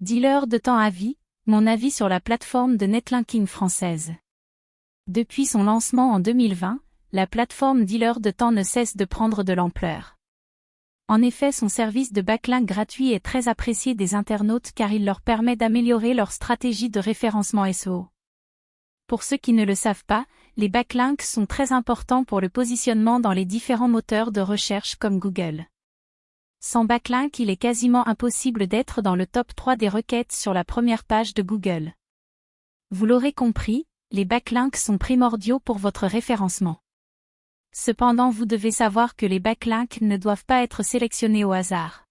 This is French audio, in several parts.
Dealer de temps à vie, mon avis sur la plateforme de netlinking française. Depuis son lancement en 2020, la plateforme Dealer de temps ne cesse de prendre de l'ampleur. En effet, son service de backlink gratuit est très apprécié des internautes car il leur permet d'améliorer leur stratégie de référencement SEO. Pour ceux qui ne le savent pas, les backlinks sont très importants pour le positionnement dans les différents moteurs de recherche comme Google. Sans backlink, il est quasiment impossible d'être dans le top 3 des requêtes sur la première page de Google. Vous l'aurez compris, les backlinks sont primordiaux pour votre référencement. Cependant, vous devez savoir que les backlinks ne doivent pas être sélectionnés au hasard.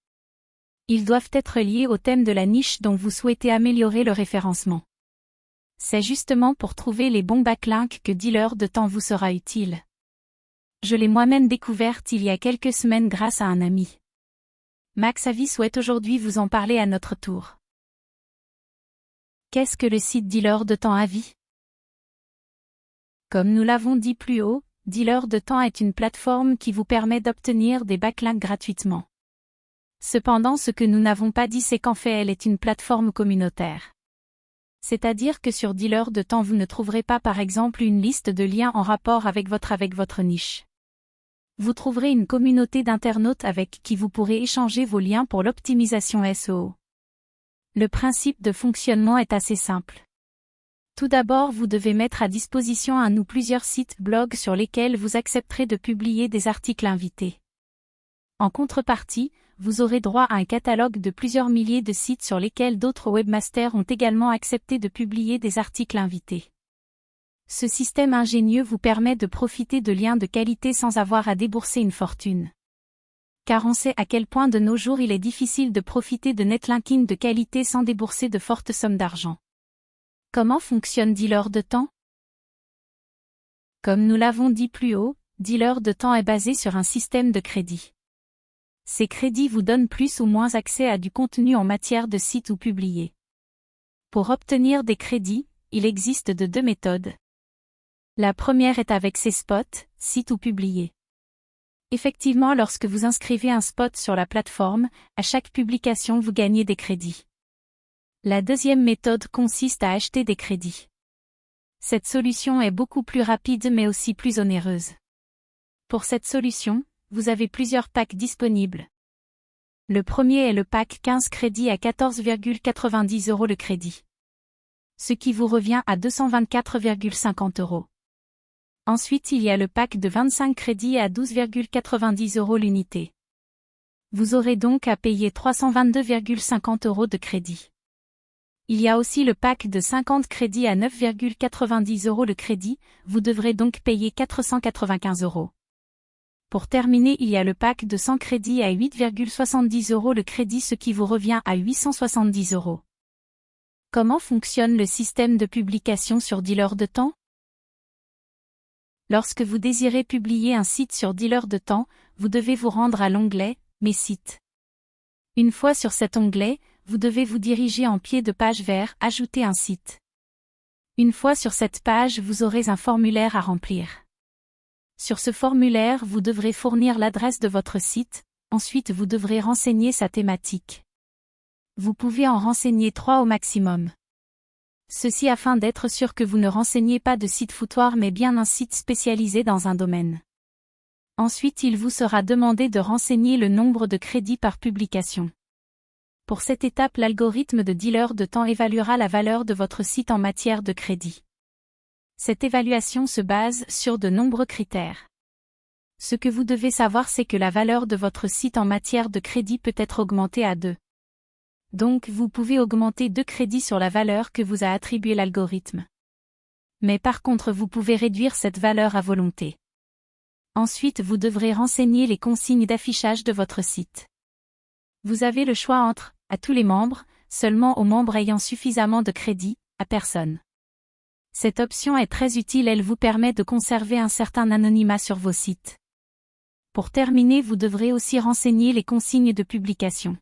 Ils doivent être liés au thème de la niche dont vous souhaitez améliorer le référencement. C'est justement pour trouver les bons backlinks que Dealer de temps vous sera utile. Je l'ai moi-même découverte il y a quelques semaines grâce à un ami. Max Avis souhaite aujourd'hui vous en parler à notre tour. Qu'est-ce que le site Dealer de temps à vie? Comme nous l'avons dit plus haut, Dealer de temps est une plateforme qui vous permet d'obtenir des backlinks gratuitement. Cependant, ce que nous n'avons pas dit, c'est qu'en fait elle est une plateforme communautaire. C'est-à-dire que sur Dealer de temps vous ne trouverez pas par exemple une liste de liens en rapport avec votre niche. Vous trouverez une communauté d'internautes avec qui vous pourrez échanger vos liens pour l'optimisation SEO. Le principe de fonctionnement est assez simple. Tout d'abord, vous devez mettre à disposition un ou plusieurs sites blogs sur lesquels vous accepterez de publier des articles invités. En contrepartie, vous aurez droit à un catalogue de plusieurs milliers de sites sur lesquels d'autres webmasters ont également accepté de publier des articles invités. Ce système ingénieux vous permet de profiter de liens de qualité sans avoir à débourser une fortune. Car on sait à quel point de nos jours il est difficile de profiter de netlinking de qualité sans débourser de fortes sommes d'argent. Comment fonctionne Dealer de temps? Comme nous l'avons dit plus haut, Dealer de temps est basé sur un système de crédit. Ces crédits vous donnent plus ou moins accès à du contenu en matière de site ou publié. Pour obtenir des crédits, il existe de deux méthodes. La première est avec ces spots, sites ou publiés. Effectivement, lorsque vous inscrivez un spot sur la plateforme, à chaque publication vous gagnez des crédits. La deuxième méthode consiste à acheter des crédits. Cette solution est beaucoup plus rapide mais aussi plus onéreuse. Pour cette solution, vous avez plusieurs packs disponibles. Le premier est le pack 15 crédits à 14,90 € le crédit. Ce qui vous revient à 224,50 €. Ensuite, il y a le pack de 25 crédits à 12,90 € l'unité. Vous aurez donc à payer 322,50 € de crédit. Il y a aussi le pack de 50 crédits à 9,90 € le crédit, vous devrez donc payer 495 €. Pour terminer, il y a le pack de 100 crédits à 8,70 € le crédit, ce qui vous revient à 870 €. Comment fonctionne le système de publication sur Dealer de temps? Lorsque vous désirez publier un site sur Dealer de temps, vous devez vous rendre à l'onglet « Mes sites ». Une fois sur cet onglet, vous devez vous diriger en pied de page vers « Ajouter un site ». Une fois sur cette page, vous aurez un formulaire à remplir. Sur ce formulaire, vous devrez fournir l'adresse de votre site, ensuite vous devrez renseigner sa thématique. Vous pouvez en renseigner 3 au maximum. Ceci afin d'être sûr que vous ne renseignez pas de site foutoir mais bien un site spécialisé dans un domaine. Ensuite, il vous sera demandé de renseigner le nombre de crédits par publication. Pour cette étape, l'algorithme de Dealer de temps évaluera la valeur de votre site en matière de crédit. Cette évaluation se base sur de nombreux critères. Ce que vous devez savoir, c'est que la valeur de votre site en matière de crédit peut être augmentée à 2. Donc, vous pouvez augmenter 2 crédits sur la valeur que vous a attribuée l'algorithme. Mais par contre, vous pouvez réduire cette valeur à volonté. Ensuite, vous devrez renseigner les consignes d'affichage de votre site. Vous avez le choix entre « à tous les membres », seulement aux membres ayant suffisamment de crédits, à personne. Cette option est très utile, elle vous permet de conserver un certain anonymat sur vos sites. Pour terminer, vous devrez aussi renseigner les consignes de publication.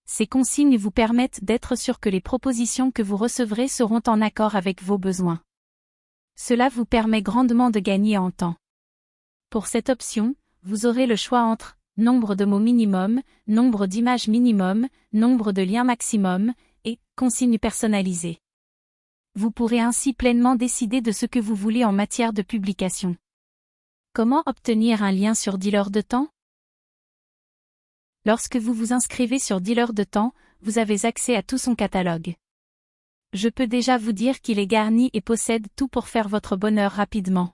Ces consignes vous permettent d'être sûr que les propositions que vous recevrez seront en accord avec vos besoins. Cela vous permet grandement de gagner en temps. Pour cette option, vous aurez le choix entre nombre de mots minimum, nombre d'images minimum, nombre de liens maximum, consigne personnalisée. Vous pourrez ainsi pleinement décider de ce que vous voulez en matière de publication. Comment obtenir un lien sur Dealer de temps? Lorsque vous vous inscrivez sur Dealer de temps, vous avez accès à tout son catalogue. Je peux déjà vous dire qu'il est garni et possède tout pour faire votre bonheur rapidement.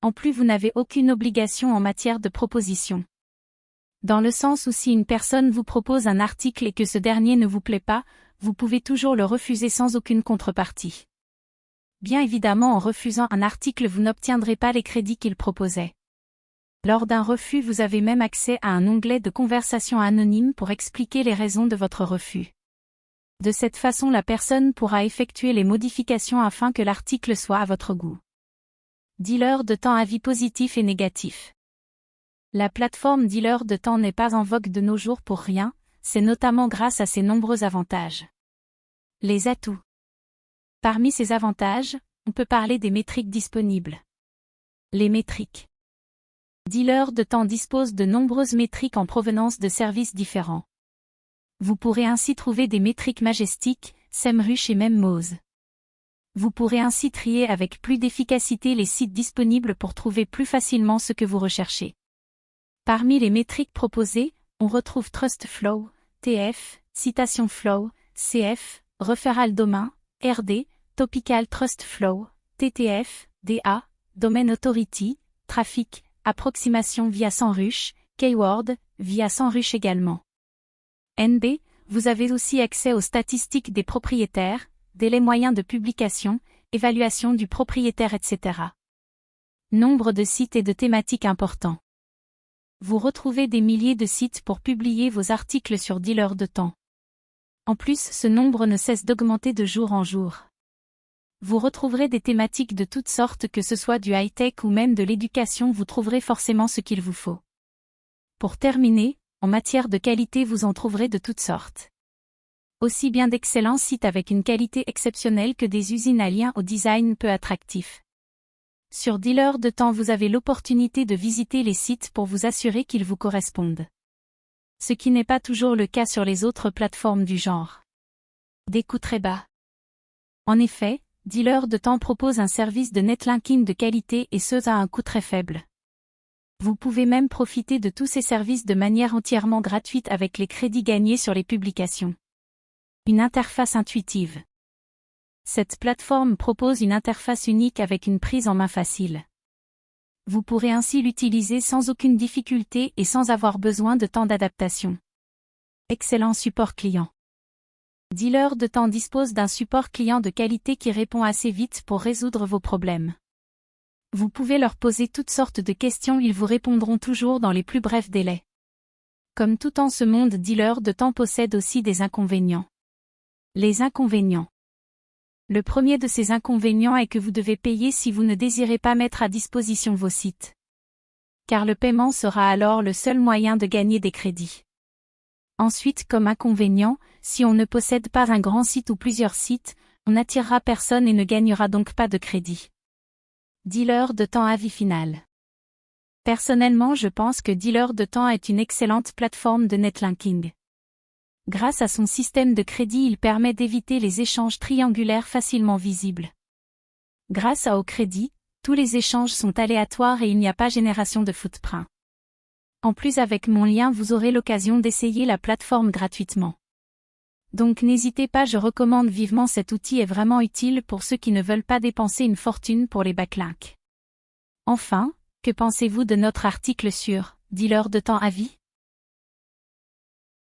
En plus, vous n'avez aucune obligation en matière de proposition. Dans le sens où si une personne vous propose un article et que ce dernier ne vous plaît pas, vous pouvez toujours le refuser sans aucune contrepartie. Bien évidemment, en refusant un article, vous n'obtiendrez pas les crédits qu'il proposait. Lors d'un refus, vous avez même accès à un onglet de conversation anonyme pour expliquer les raisons de votre refus. De cette façon, la personne pourra effectuer les modifications afin que l'article soit à votre goût. Dealer de temps, avis positifs et négatifs. La plateforme Dealer de temps n'est pas en vogue de nos jours pour rien, c'est notamment grâce à ses nombreux avantages. Les atouts. Parmi ces avantages, on peut parler des métriques disponibles. Les métriques. Dealer de temps dispose de nombreuses métriques en provenance de services différents. Vous pourrez ainsi trouver des métriques Majestic, SEMrush et même Moz. Vous pourrez ainsi trier avec plus d'efficacité les sites disponibles pour trouver plus facilement ce que vous recherchez. Parmi les métriques proposées, on retrouve TrustFlow, TF, Citation Flow, CF, Referral Domain, RD, Topical Trust Flow, TTF, DA, Domain Authority, Trafic, Approximation via SEMrush, Keyword, via SEMrush également. NB, vous avez aussi accès aux statistiques des propriétaires, délais moyens de publication, évaluation du propriétaire, etc. Nombre de sites et de thématiques importants. Vous retrouvez des milliers de sites pour publier vos articles sur Dealer de temps. En plus, ce nombre ne cesse d'augmenter de jour en jour. Vous retrouverez des thématiques de toutes sortes, que ce soit du high-tech ou même de l'éducation, vous trouverez forcément ce qu'il vous faut. Pour terminer, en matière de qualité, vous en trouverez de toutes sortes. Aussi bien d'excellents sites avec une qualité exceptionnelle que des usines à lien au design peu attractif. Sur Dealer de temps, vous avez l'opportunité de visiter les sites pour vous assurer qu'ils vous correspondent. Ce qui n'est pas toujours le cas sur les autres plateformes du genre. Des coûts très bas. En effet, Dealer de temps propose un service de netlinking de qualité et ce à un coût très faible. Vous pouvez même profiter de tous ces services de manière entièrement gratuite avec les crédits gagnés sur les publications. Une interface intuitive. Cette plateforme propose une interface unique avec une prise en main facile. Vous pourrez ainsi l'utiliser sans aucune difficulté et sans avoir besoin de temps d'adaptation. Excellent support client. Dealer de temps dispose d'un support client de qualité qui répond assez vite pour résoudre vos problèmes. Vous pouvez leur poser toutes sortes de questions, ils vous répondront toujours dans les plus brefs délais. Comme tout en ce monde, Dealer de temps possède aussi des inconvénients. Les inconvénients. Le premier de ces inconvénients est que vous devez payer si vous ne désirez pas mettre à disposition vos sites. Car le paiement sera alors le seul moyen de gagner des crédits. Ensuite, comme inconvénient, si on ne possède pas un grand site ou plusieurs sites, on n'attirera personne et ne gagnera donc pas de crédit. Dealer de temps, avis final. Personnellement, je pense que Dealer de temps est une excellente plateforme de netlinking. Grâce à son système de crédit, il permet d'éviter les échanges triangulaires facilement visibles. Grâce au crédit, tous les échanges sont aléatoires et il n'y a pas génération de footprint. En plus, avec mon lien, vous aurez l'occasion d'essayer la plateforme gratuitement. Donc n'hésitez pas, je recommande vivement cet outil, est vraiment utile pour ceux qui ne veulent pas dépenser une fortune pour les backlinks. Enfin, que pensez-vous de notre article sur Dealer de temps, avis ?